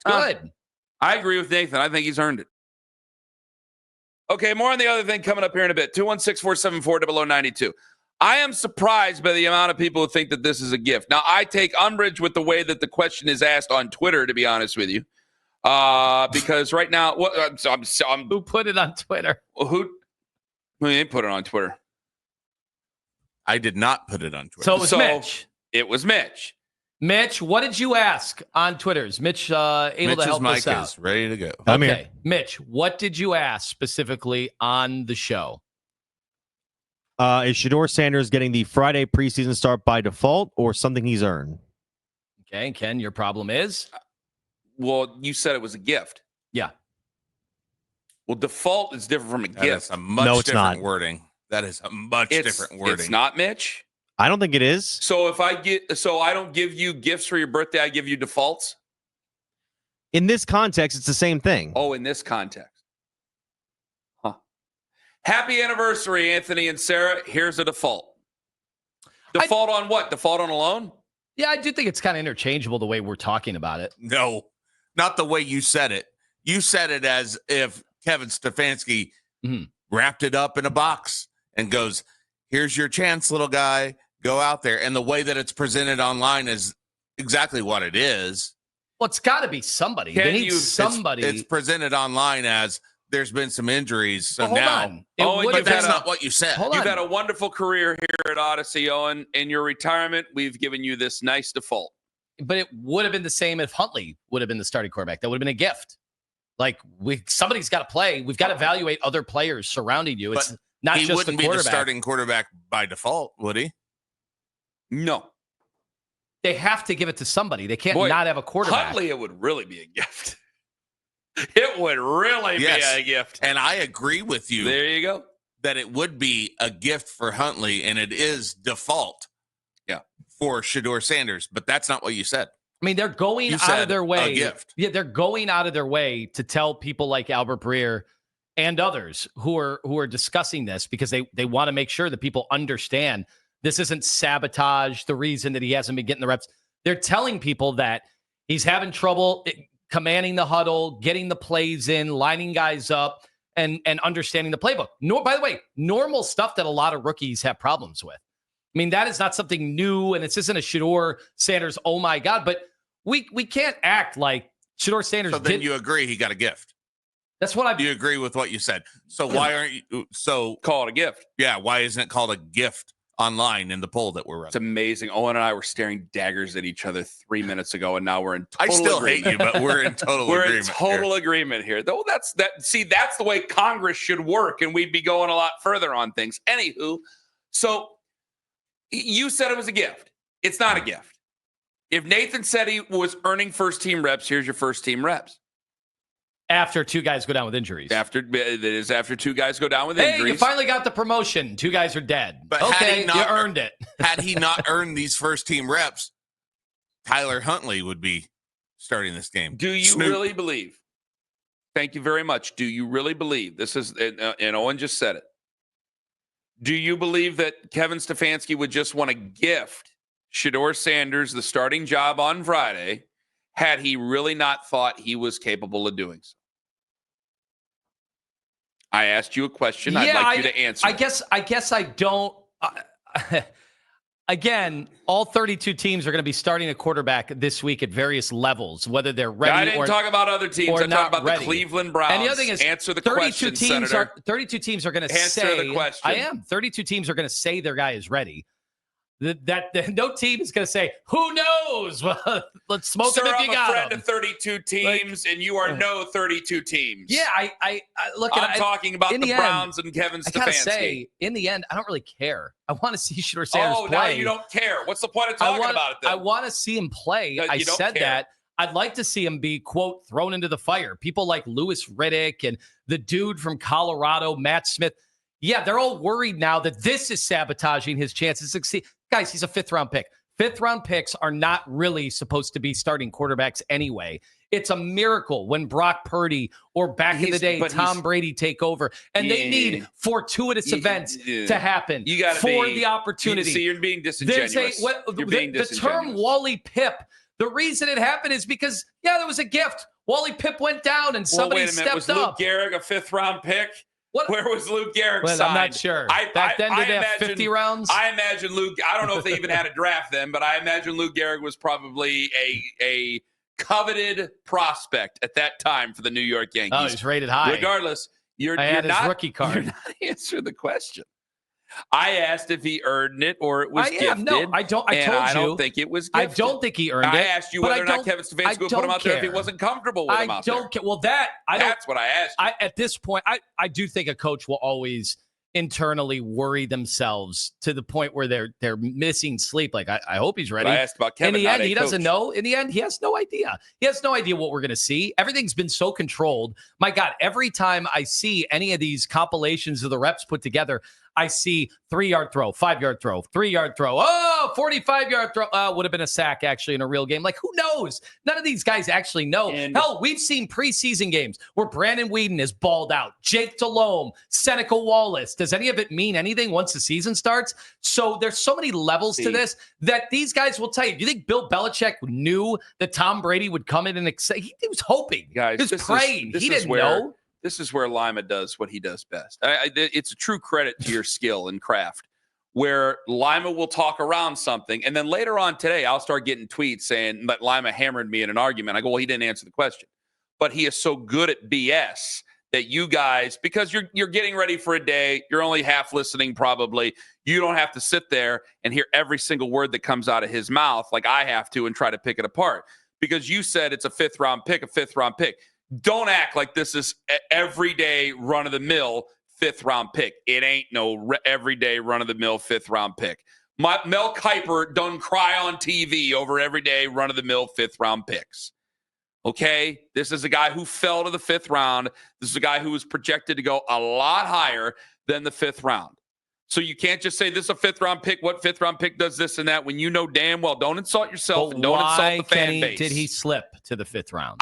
Good. I agree with Nathan. I think he's earned it. Okay, more on the other thing coming up here in a bit. 216-474-0092. I am surprised by the amount of people who think that this is a gift. Now, I take umbrage with the way that the question is asked on Twitter, to be honest with you. Because right now, who put it on Twitter? Who didn't put it on Twitter? I did not put it on Twitter. So it was Mitch. It was Mitch. Mitch, what did you ask on Twitter? Is Mitch able to help us out? Is ready to go. Okay, Mitch, what did you ask specifically on the show? Is Shedeur Sanders getting the Friday preseason start by default or something he's earned? Okay, Ken, your problem is? Well, you said it was a gift. Yeah. Well, default is different from a gift. That's a much different wording. That is a much different wording. It's not, Mitch? I don't think it is. So I don't give you gifts for your birthday, I give you defaults? In this context, it's the same thing. Oh, in this context. Huh. Happy anniversary, Anthony and Sarah. Here's a default. Default on what? Default on a loan? Yeah, I do think it's kind of interchangeable the way we're talking about it. No, not the way you said it. You said it as if Kevin Stefanski wrapped it up in a box and goes, here's your chance, little guy. Go out there. And the way that it's presented online is exactly what it is. Well, it's got to be somebody. They need somebody. It's presented online as there's been some injuries. So now. But that's not what you said. You've had a wonderful career here at Odyssey, Owen. In your retirement, we've given you this nice default. But it would have been the same if Huntley would have been the starting quarterback. That would have been a gift. Like, somebody's got to play. We've got to evaluate other players surrounding you. It's not just the quarterback. He wouldn't be the starting quarterback by default, would he? No. They have to give it to somebody. They can't not have a quarterback. Huntley, it would really be a gift. It would really be a gift. And I agree with you. There you go. That it would be a gift for Huntley, and it is default for Shedeur Sanders. But that's not what you said. I mean, they're going out of their way. A gift. Yeah, they're going out of their way to tell people like Albert Breer and others who are discussing this because they want to make sure that people understand this isn't sabotage, the reason that he hasn't been getting the reps. They're telling people that he's having trouble commanding the huddle, getting the plays in, lining guys up, and understanding the playbook. By the way, normal stuff that a lot of rookies have problems with. I mean, that is not something new, and this isn't a Shedeur Sanders, oh my God, but we can't act like Shedeur Sanders did. So then you agree he got a gift. That's what You agree with what you said. So why aren't you call it a gift? Yeah, why isn't it called a gift online in the poll that we're running? It's amazing. Owen and I were staring daggers at each other 3 minutes ago, and now we're in total agreement. I still agreement. hate you, but we're in total we're agreement. in total agreement here. Though that's the way Congress should work, and we'd be going a lot further on things. Anywho, so you said it was a gift. It's not a gift. If Nathan said he was earning first-team reps, here's your first-team reps. After two guys go down with injuries. After two guys go down with injuries. Hey, you finally got the promotion. Two guys are dead. But okay, you earned it. Had he not earned these first-team reps, Tyler Huntley would be starting this game. Do you really believe? Thank you very much. Do you really believe? This is, and Owen just said it. Do you believe that Kevin Stefanski would just want to gift Shedeur Sanders the starting job on Friday had he really not thought he was capable of doing so? I asked you a question. I'd like you to answer. I guess I don't. Again, all 32 teams are going to be starting a quarterback this week at various levels, whether they're ready or I didn't talk about other teams. I talked about the Cleveland Browns. And the other thing is, answer the question, Senator. 32 teams are going to say. Answer the question. I am. 32 teams are going to say their guy is ready. No team is going to say, who knows? Well, let's smoke him if you got him. I'm a friend of 32 teams, and you are no 32 teams. Yeah, I look. I'm talking about the Browns and Kevin Stefanski. I gotta say, in the end, I don't really care. I want to see Shedeur Sanders play. Now you don't care. What's the point of talking about it then? I want to see him play. I said that. I'd like to see him be, quote, thrown into the fire. People like Louis Riddick and the dude from Colorado, Matt Smith. Yeah, they're all worried now that this is sabotaging his chances to succeed. Guys, he's a fifth-round pick. Fifth-round picks are not really supposed to be starting quarterbacks anyway. It's a miracle when Brock Purdy or back in the day, Tom Brady take over. And they need fortuitous events to happen for the opportunity. See, you're being disingenuous. The term Wally Pipp, The reason it happened is because, there was a gift. Wally Pipp went down and somebody wait a minute. Was stepped Luke up. Gehrig a 5th-round pick? What? Where was Luke Gehrig Well, signed? I'm not sure. Back then, did they have 50 rounds? I imagine Luke. I don't know if they even had a draft then, but I imagine Luke Gehrig was probably a coveted prospect at that time for the New York Yankees. Oh, he's rated high. Regardless, you're his not rookie card. You're not answering the question. I asked if he earned it or it was gifted. No, I don't. I don't think it was gifted. I don't think he earned it. I asked you whether or not Kevin Stefanski would put him out there if he wasn't comfortable with him out there. Well, that's what I asked you. At this point, I do think a coach will always internally worry themselves to the point where they're missing sleep. Like, I hope he's ready. But I asked about Kevin. In the end, he doesn't know. In the end, he has no idea. He has no idea what we're going to see. Everything's been so controlled. My God, every time I see any of these compilations of the reps put together, I see 3-yard throw, 5-yard throw, 3-yard throw. 45-yard throw. Would have been a sack, actually, in a real game. Like, who knows? None of these guys actually know. Hell, we've seen preseason games where Brandon Weeden is balled out. Jake Delhomme, Seneca Wallace. Does any of it mean anything once the season starts? So there's so many levels to this that these guys will tell you. Do you think Bill Belichick knew that Tom Brady would come in and he was hoping? Guys, he was praying. He didn't know. This is where Lima does what he does best. It's a true credit to your skill and craft, where Lima will talk around something, and then later on today, I'll start getting tweets saying that Lima hammered me in an argument. I go, well, he didn't answer the question. But he is so good at BS that you guys, because you're getting ready for a day, you're only half listening probably. You don't have to sit there and hear every single word that comes out of his mouth like I have to and try to pick it apart. Because you said it's a 5th-round pick. Don't act like this is everyday run-of-the-mill 5th-round pick. It ain't no everyday run-of-the-mill 5th-round pick. Mel Kiper done cry on TV over everyday run-of-the-mill 5th-round picks. Okay? This is a guy who fell to the 5th round. This is a guy who was projected to go a lot higher than the 5th round. So you can't just say this is a 5th-round pick. What 5th-round pick does this and that when you know damn well? Don't insult yourself and don't insult the fan base. Did he slip to the 5th round?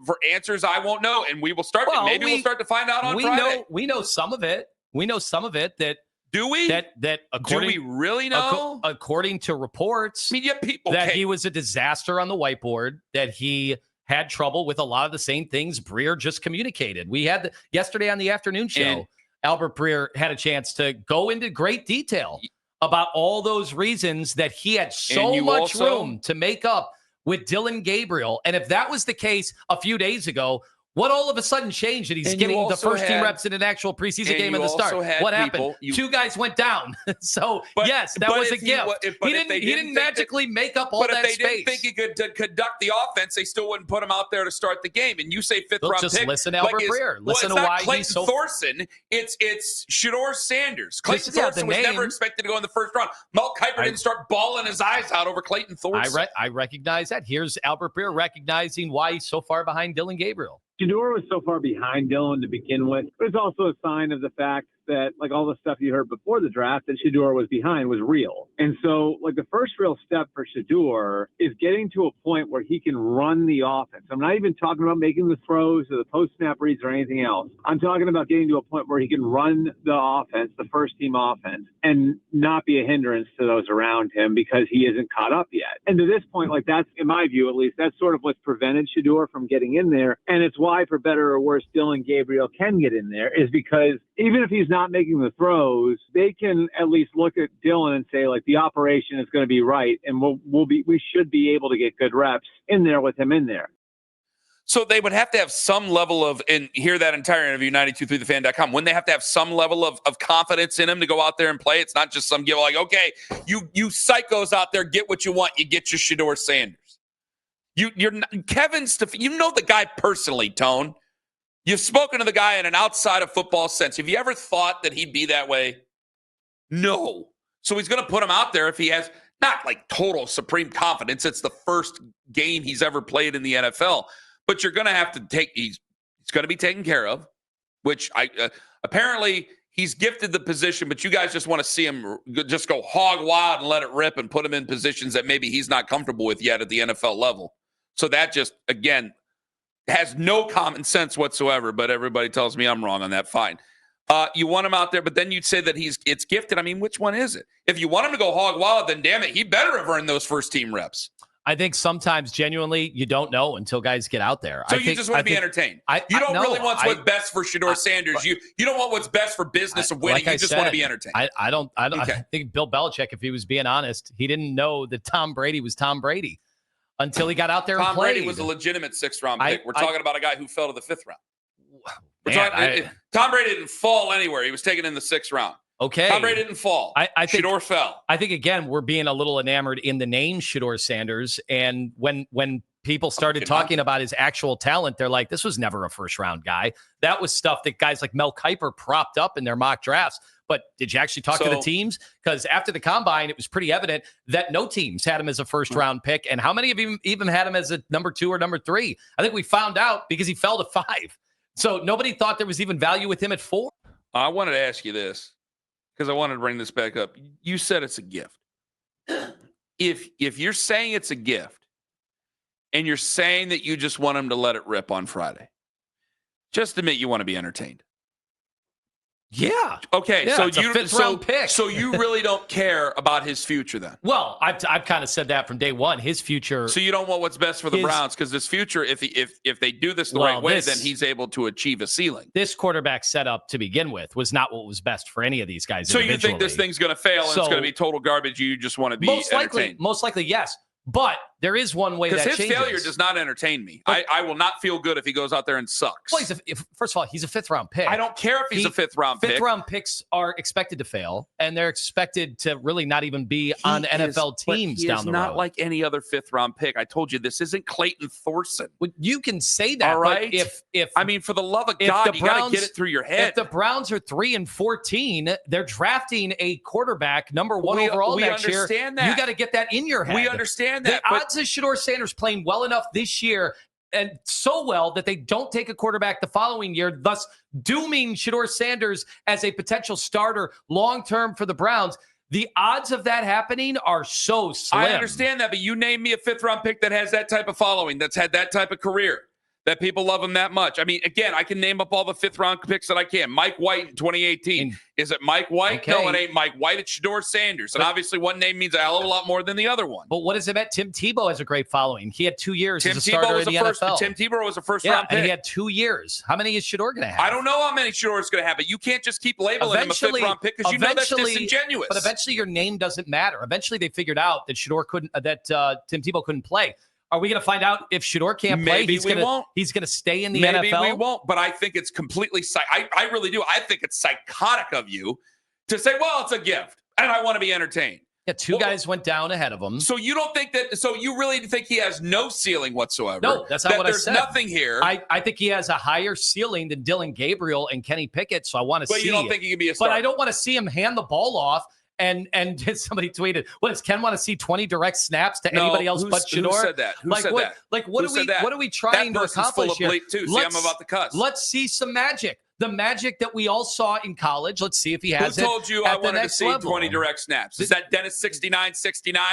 For answers I won't know, and we will start. Maybe we'll start to find out on Friday. We know some of it. We know some of it. That do we? That according, do we really know? According to reports, people that he was a disaster on the whiteboard. That he had trouble with a lot of the same things Breer just communicated. We had yesterday on the afternoon show. Albert Breer had a chance to go into great detail about all those reasons that he had so much room to make up with Dillon Gabriel. And if that was the case a few days ago, what all of a sudden changed that he's getting the first team reps in an actual preseason game at the start? What happened? Two guys went down. So, yes, that was a gift. He didn't magically make up all that space. But if they didn't think he could conduct the offense, they still wouldn't put him out there to start the game. And you say 5th-round pick. Just listen to Albert Breer. Listen to why Clayton he's so... Thorson. It's Shedeur Sanders. Clayton Thorson was never expected to go in the 1st round. Mel Kiper didn't start bawling his eyes out over Clayton Thorson. I recognize that. Here's Albert Breer recognizing why he's so far behind Dillon Gabriel. Shedeur was so far behind Dillon to begin with. It was also a sign of the fact that, like, all the stuff you heard before the draft that Shedeur was behind was real. And so, like, the first real step for Shedeur is getting to a point where he can run the offense. I'm not even talking about making the throws or the post-snap reads or anything else. I'm talking about getting to a point where he can run the offense, the first-team offense, and not be a hindrance to those around him because he isn't caught up yet. And to this point, like, that's, in my view at least, that's sort of what's prevented Shedeur from getting in there. And it's why, for better or worse, Dillon Gabriel can get in there, is because even if he's not making the throws, they can at least look at Dillon and say, like, the operation is going to be right, and we should be able to get good reps in there with him in there. So they would have to have some level of, and hear that entire interview, 923thefan.com, when they have to have some level of confidence in him to go out there and play. It's not just some give like, okay, you psychos out there, get what you want. You get your Shedeur Sanders. You're not, Kevin Stefanski, you know the guy personally, Tone. You've spoken to the guy in an outside of football sense. Have you ever thought that he'd be that way? No. So he's going to put him out there if he has not like total supreme confidence. It's the first game he's ever played in the NFL. But you're going to have to take, he's going to be taken care of, which apparently he's gifted the position, but you guys just want to see him just go hog wild and let it rip and put him in positions that maybe he's not comfortable with yet at the NFL level. So that just, again, has no common sense whatsoever, but everybody tells me I'm wrong on that. Fine. You want him out there, but then you'd say that it's gifted. I mean, which one is it? If you want him to go hog wild, then damn it, he better have earned those first team reps. I think sometimes genuinely you don't know until guys get out there. So you just want to be entertained. You don't really want what's best for Shedeur Sanders. You don't want what's best for business of winning. You just want to be entertained. I don't. Okay. I think Bill Belichick, if he was being honest, he didn't know that Tom Brady was Tom Brady until he got out there and played. Tom Brady was a legitimate 6th round pick. We're talking about a guy who fell to the 5th round. Tom Brady didn't fall anywhere. He was taken in the 6th round. Okay. Tom Brady didn't fall. I think Shedeur fell. I think, again, we're being a little enamored in the name Shedeur Sanders. And when people started talking about his actual talent, they're like, this was never a first-round guy. That was stuff that guys like Mel Kiper propped up in their mock drafts. But did you actually talk to the teams? Because after the combine, it was pretty evident that no teams had him as a first-round pick. And how many of them even had him as a number 2 or number 3? I think we found out because he fell to 5. So nobody thought there was even value with him at 4. I wanted to ask you this, because I wanted to bring this back up. You said it's a gift. If you're saying it's a gift and you're saying that you just want him to let it rip on Friday, just admit you want to be entertained. Yeah. Okay. Yeah, so it's a 5th round pick. So you really don't care about his future then? Well, I've kind of said that from day one. His future. So you don't want what's best for the Browns, because this future, if they do this the right way, then he's able to achieve a ceiling. This quarterback setup to begin with was not what was best for any of these guys. So you think this thing's going to fail and it's going to be total garbage? You just want to be entertained. Most likely, yes. But there is one way that changes. Because his failure does not entertain me. I will not feel good if he goes out there and sucks. Well, first of all, he's a 5th round pick. I don't care if he's a 5th round pick. 5th round picks are expected to fail, and they're expected to really not even be on NFL teams down the road. He's not like any other 5th round pick. I told you, this isn't Clayton Thorson. Well, you can say that, all right? But if I mean, for the love of God, you got to get it through your head. If the Browns are 3-14, they're drafting a quarterback number 1 overall next year. We understand that. You got to get that in your head. We understand that. The odds of Shedeur Sanders playing well enough this year, and so well that they don't take a quarterback the following year, thus dooming Shedeur Sanders as a potential starter long-term for the Browns. The odds of that happening are so slim. I understand that, but you name me a 5th round pick that has that type of following, that's had that type of career, that people love him that much. I mean, again, I can name up all the 5th round picks that I can. Mike White in 2018. Is it Mike White? Okay. No, it ain't Mike White. It's Shedeur Sanders. And obviously one name means a hell of a lot more than the other one. But what does it mean? Tim Tebow has a great following. He had 2 years as a starter in the NFL. Tim Tebow was a first-round pick. And he had 2 years. How many is Shedeur going to have? I don't know how many Shedeur is going to have, but you can't just keep labeling him a 5th-round pick because you know that's disingenuous. But eventually your name doesn't matter. Eventually they figured out that Tim Tebow couldn't play. Are we going to find out if Shedeur can't play? Maybe we won't. He's going to stay in the NFL? Maybe we won't, but I think it's completely I really do. I think it's psychotic of you to say, well, it's a gift, and I want to be entertained. Yeah, two guys went down ahead of him. So you don't think that – so you really think he has no ceiling whatsoever? No, that's not what I said. There's nothing here. I think he has a higher ceiling than Dylan Gabriel and Kenny Pickett, so I want to see it. But you don't think he can be a starter? But I don't want to see him hand the ball off. And somebody tweeted, "What does Ken want to see 20 direct snaps to anybody else but Shedeur?" Who said that? Who said that? Like what are we trying to accomplish here? Too. See, I'm about to cuss. Let's see some magic. The magic that we all saw in college. Let's see if he has it. Who told you I wanted to see level. 20 direct snaps? Is that Dennis 69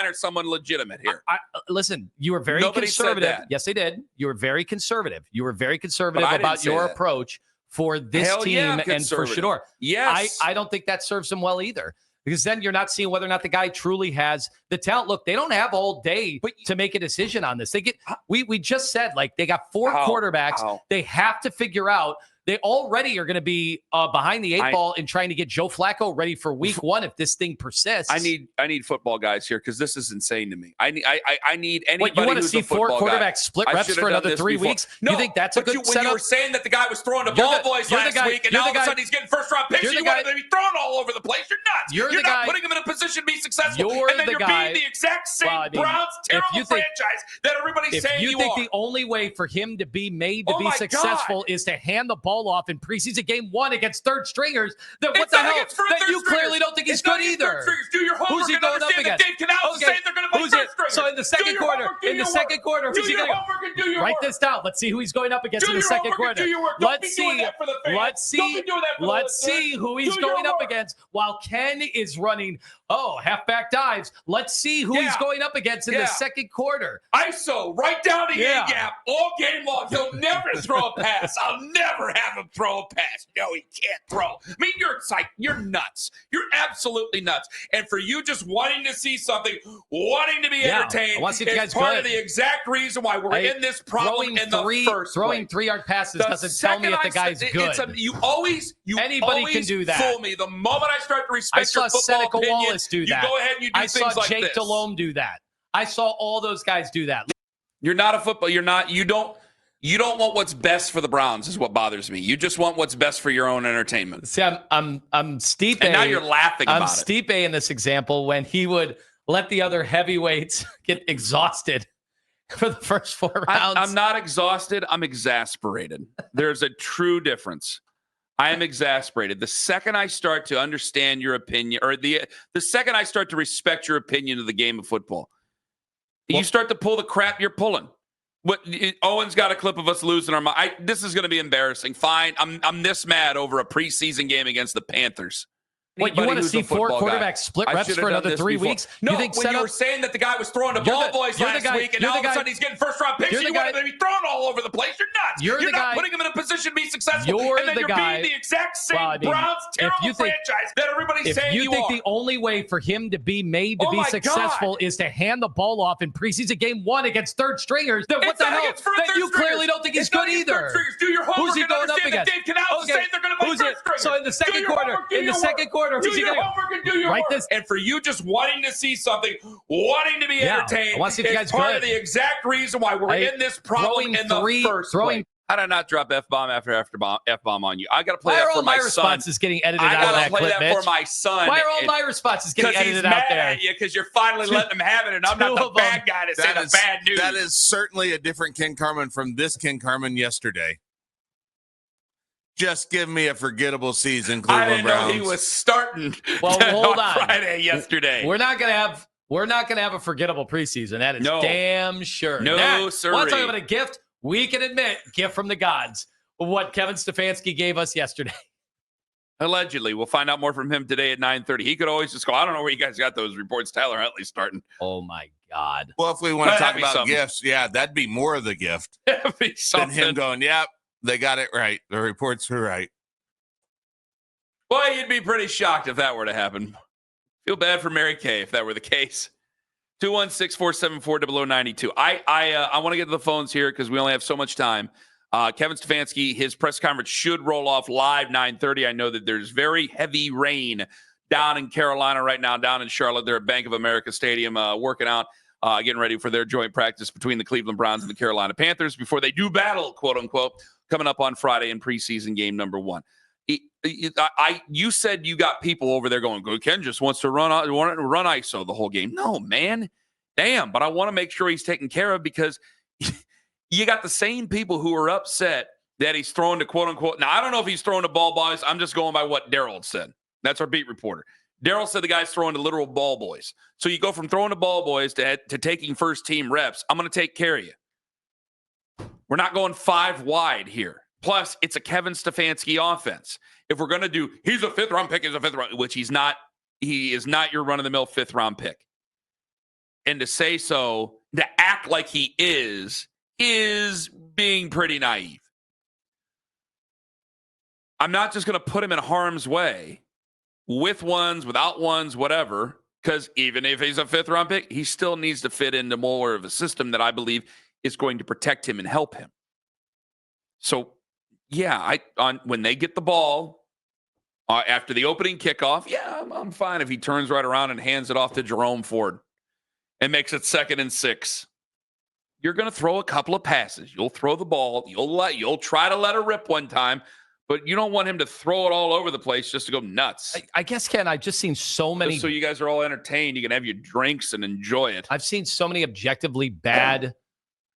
or someone legitimate here? Listen, you were very Nobody conservative. said that. Yes, they did. You were very conservative. You were very conservative about your approach for this team and for Shedeur. Yes. I don't think that serves him well either. Because then you're not seeing whether or not the guy truly has the talent. Look, they don't have all day to make a decision on this. They get we just said, like, they got four quarterbacks. They have to figure out. They already are going to be behind the 8 ball in trying to get Joe Flacco ready for week 1 if this thing persists. I need football guys here because this is insane to me. I need anybody. What, you want to see 4 quarterbacks split reps for another 3 weeks? No, you think that's a good setup? When you were saying that the guy was throwing the ball boys last week and all of a sudden he's getting first-round picks, you want him to be thrown all over the place. You're nuts. You're not putting him in a position to be successful. And then you're being the exact same Browns terrible franchise that everybody's saying you are. If you think the only way for him to be made to be successful is to hand the ball off in preseason game 1 against third stringers, then what the hell? Then you clearly don't think he's good either. Do your homework. Who's he going up against? Dave Canales is saying they're going to play third stringers. So in the second quarter, who's he going to write this down? Let's see who he's going up against in the second quarter. Let's see who he's going up against while Ken is running halfback dives. Let's see who he's going up against in the second quarter. ISO right down the A-gap all game long. He'll never throw a pass. I'll never have him throw a pass. No, he can't throw. I mean, you're nuts. You're absolutely nuts. And for you just wanting to see something, wanting to be entertained, I want to see if you guys is part good. of the exact reason why we're in this problem in the first Throwing place. 3-yard passes doesn't tell me if the guy's good. Anybody can do that. Fool me. The moment I start to respect your football opinion, Wallace do that. you go ahead and you do things like this. I saw Jake Delhomme do that. I saw all those guys do that. You're not a football. You don't want what's best for the Browns is what bothers me. You just want what's best for your own entertainment. See, I'm Stipe. And now you're laughing about it. I'm Stipe in this example when he would let the other heavyweights get exhausted for the first 4 rounds. I'm not exhausted. I'm exasperated. There's a true difference. I am exasperated. The second I start to understand your opinion, or the second I start to respect your opinion of the game of football, you start to pull the crap you're pulling. Owen's got a clip of us losing our mind. This is going to be embarrassing. Fine. I'm this mad over a preseason game against the Panthers. What, you want to see 4 quarterbacks split reps for another 3 weeks? No, when you were saying that the guy was throwing the ball boys last week, and all of a sudden he's getting first-round picks, and you want him to be thrown all over the place. You're nuts. You're not putting him in a position to be successful, and then you're being the exact same Browns terrible franchise that everybody's saying you are. If you think the only way for him to be made to be successful is to hand the ball off in preseason game 1 against third stringers, then what the hell? Then you clearly don't think he's good either. Do your homework and understand that Dave Canales is saying they're going to play third stringers. So in the second quarter, who's he going to do your homework. And for you just wanting to see something, wanting to be entertained, I want to see if you guys part of the exact reason why we're in this problem in the first place. How did I not drop F-bomb after F-bomb on you? I got to play that for my son. My responses getting edited out of that I got to play clip, that for my son. Why are all my responses getting edited out there? Because he's mad at you because you're finally letting him have it, and I'm not the bad guy to say the bad news. That is certainly a different Ken Carman from this Ken Carman yesterday. Just give me a forgettable season, Cleveland Browns. I didn't know he was starting hold on. Friday yesterday. We're not gonna have a forgettable preseason. That is damn sure. No, sir. Want to talk about a gift? We can admit, gift from the gods. What Kevin Stefanski gave us yesterday. Allegedly. We'll find out more from him today at 9:30. He could always just go, I don't know where you guys got those reports. Tyler Huntley's starting. Oh, my God. Well, if we want to talk about gifts, that'd be more of the gift that'd be than him going, yep. They got it right. The reports were right. Boy, you'd be pretty shocked if that were to happen. Feel bad for Mary Kay if that were the case. 216-474-0092. I want to get to the phones here because we only have so much time. Kevin Stefanski, his press conference should roll off live 9:30. I know that there's very heavy rain down in Carolina right now, down in Charlotte. They're at Bank of America Stadium working out, getting ready for their joint practice between the Cleveland Browns and the Carolina Panthers before they do battle, quote unquote, coming up on Friday in preseason game number 1. You said you got people over there going, Ken just wants to run ISO the whole game. No, man. Damn. But I want to make sure he's taken care of because you got the same people who are upset that he's throwing to quote unquote. Now, I don't know if he's throwing to ball boys. I'm just going by what Daryl said. That's our beat reporter. Daryl said the guy's throwing to literal ball boys. So you go from throwing to ball boys to taking first team reps. I'm going to take care of you. We're not going 5 wide here. Plus, it's a Kevin Stefanski offense. If we're going to do, he's a 5th-round pick, which he's not. He is not your run-of-the-mill 5th-round pick. And to say so, to act like he is being pretty naive. I'm not just going to put him in harm's way with ones, without ones, whatever, because even if he's a 5th-round pick, he still needs to fit into more of a system that I believe is going to protect him and help him. So, yeah, when they get the ball after the opening kickoff, I'm fine if he turns right around and hands it off to Jerome Ford and makes it 2nd and 6. You're going to throw a couple of passes. You'll throw the ball. You'll try to let her rip one time, but you don't want him to throw it all over the place just to go nuts. I guess, Ken, I've just seen so many. Just so you guys are all entertained. You can have your drinks and enjoy it. I've seen so many objectively bad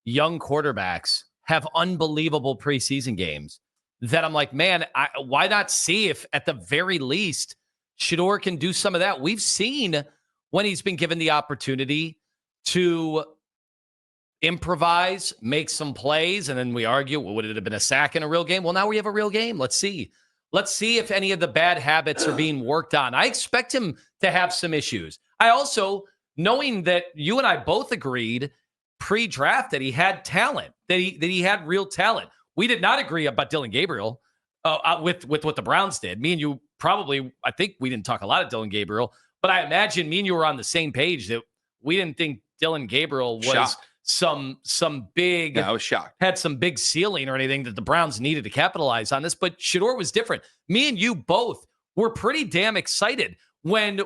young quarterbacks have unbelievable preseason games that I'm like, man, why not see if at the very least Shedeur can do some of that? We've seen when he's been given the opportunity to improvise, make some plays, and then we argue, would it have been a sack in a real game? Well, now we have a real game. Let's see. Let's see if any of the bad habits are being worked on. I expect him to have some issues. I also, knowing that you and I both agreed pre-draft that he had talent, that he had real talent. We did not agree about Dylan Gabriel. with what the Browns did. Me and you probably, I think we didn't talk a lot of Dylan Gabriel, but I imagine me and you were on the same page that we didn't think Dylan Gabriel was Shocked. some big. Yeah, I was shocked. Had some big ceiling or anything that the Browns needed to capitalize on this. But Shedeur was different. Me and you both were pretty damn excited when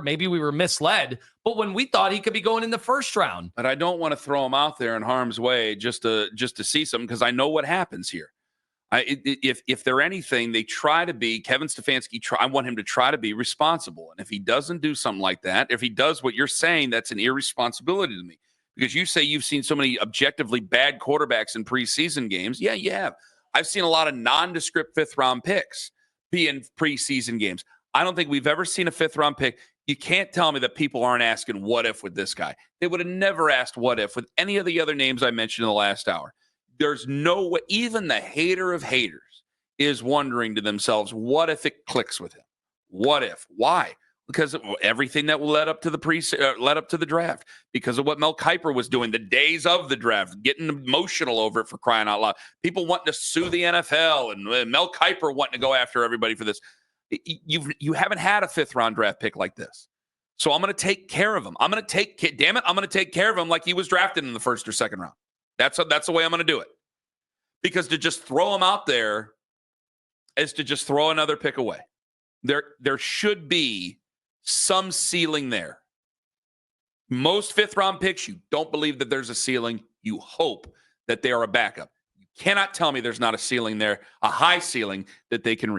maybe we were misled, but when we thought he could be going in the first round. But I don't want to throw him out there in harm's way just to see something, because I know what happens here. If they're anything, they try to be Kevin Stefanski. I want him to try to be responsible, and if he doesn't do something like that, if he does what you're saying, that's an irresponsibility to me. Because you say you've seen so many objectively bad quarterbacks in preseason games. Yeah, you have. I've seen a lot of nondescript fifth-round picks be in preseason games. I don't think we've ever seen a fifth-round pick. You can't tell me that people aren't asking what if with this guy. They would have never asked what if with any of the other names I mentioned in the last hour. There's no way, even the hater of haters is wondering to themselves, what if it clicks with him? What if? Why? Because of everything that led up to the draft, because of what Mel Kiper was doing the days of the draft, getting emotional over it, for crying out loud. People wanting to sue the NFL and Mel Kiper wanting to go after everybody for this. You haven't had a fifth-round draft pick like this. So I'm going to take care of him. I'm going to take care of him like he was drafted in the first or second round. That's the way I'm going to do it. Because to just throw him out there is to just throw another pick away. There should be some ceiling there. Most fifth-round picks, you don't believe that there's a ceiling. You hope that they are a backup. You cannot tell me there's not a ceiling there, a high ceiling that they can reach.